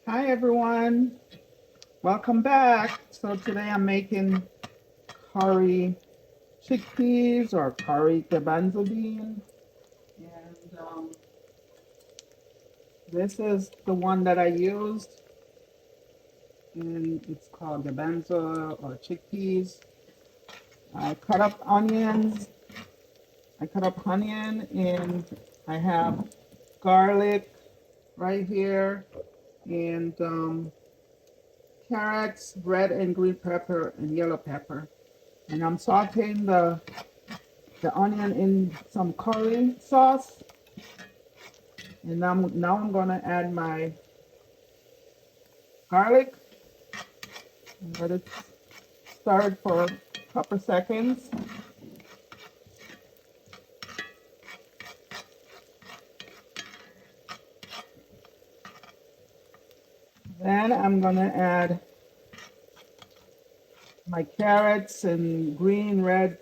Hi everyone, welcome back. So today I'm making curry chickpeas or curry garbanzo bean, and this is the one that I used, and it's called garbanzo or chickpeas. I cut up onions. I cut up onion, and I have garlic right here, and carrots, red and green pepper, and yellow pepper. And I'm sauteing the onion in some curry sauce. And now I'm gonna add my garlic and let it start for a couple seconds. Then I'm gonna add my carrots and green, red,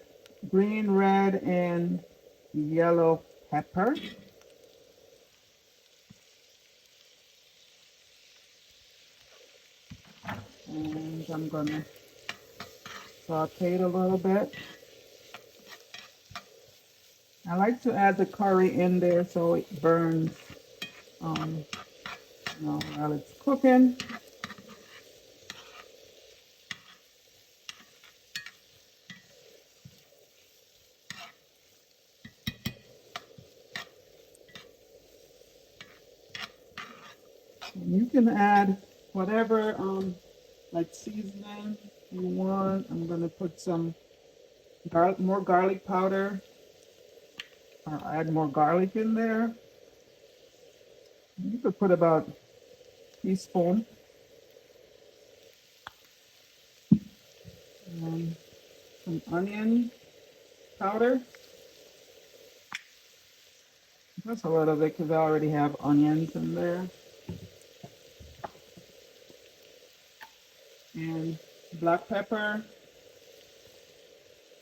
and yellow pepper. And I'm gonna saute it a little bit. I like to add the curry in there so it burns while it's cooking. And you can add whatever like seasoning you want. I'm gonna put some more garlic powder, or add more garlic in there. You could put about a teaspoon. And some onion powder. That's a little bit because I already have onions in there. And black pepper,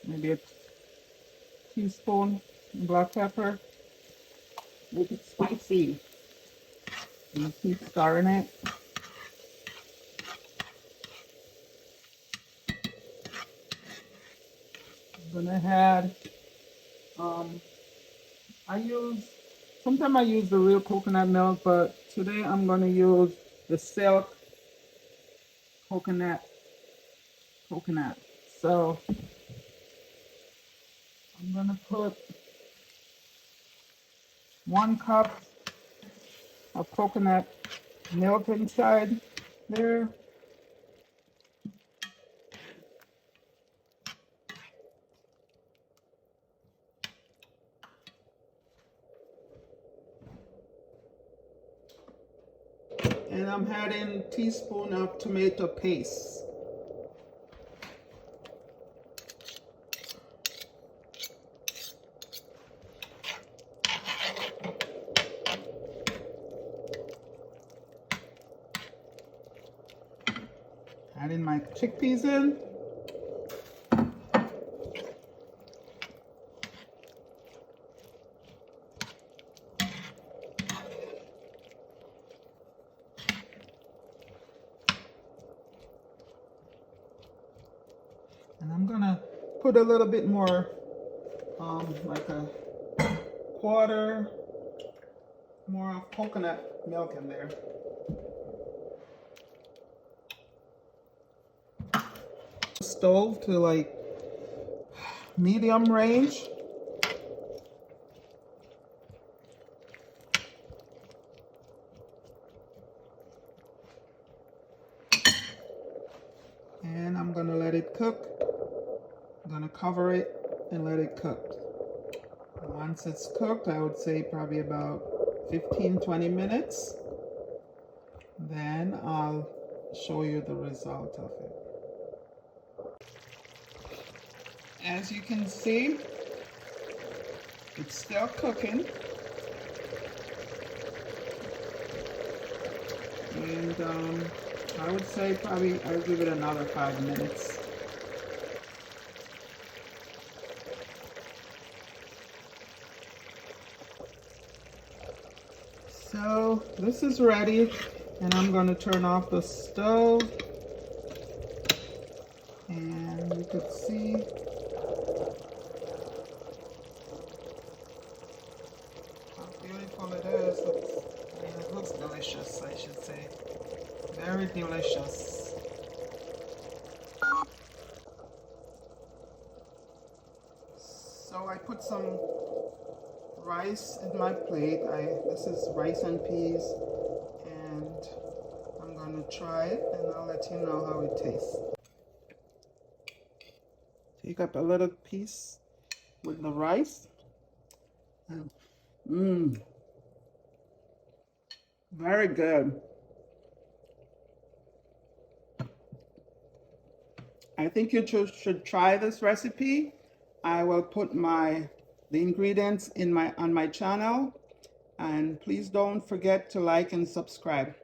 maybe a teaspoon of black pepper. Make it spicy. And keep stirring it. I'm gonna add, sometimes I use the real coconut milk, but today I'm gonna use the silk coconut. So I'm gonna put 1 cup of coconut milk inside there. And I'm adding a teaspoon of tomato paste. Adding my chickpeas in. And I'm gonna put a little bit more, like a quarter more of coconut milk in there. Stove to like medium range. And I'm gonna let it cook. I'm gonna cover it and let it cook. Once it's cooked, I would say probably about 15-20 minutes. Then I'll show you the result of it. As you can see, it's still cooking. And I would say probably I'll give it another 5 minutes. So this is ready, And I'm going to turn off the stove. And you could see how beautiful it is. It looks delicious, I should say. Very delicious. So I put some rice in my plate. This is rice and peas, and I'm going to try it and I'll let you know how it tastes. Take up a little piece with the rice. Very good. I think you should try this recipe. I will put the ingredients on my channel, and please don't forget to like and subscribe.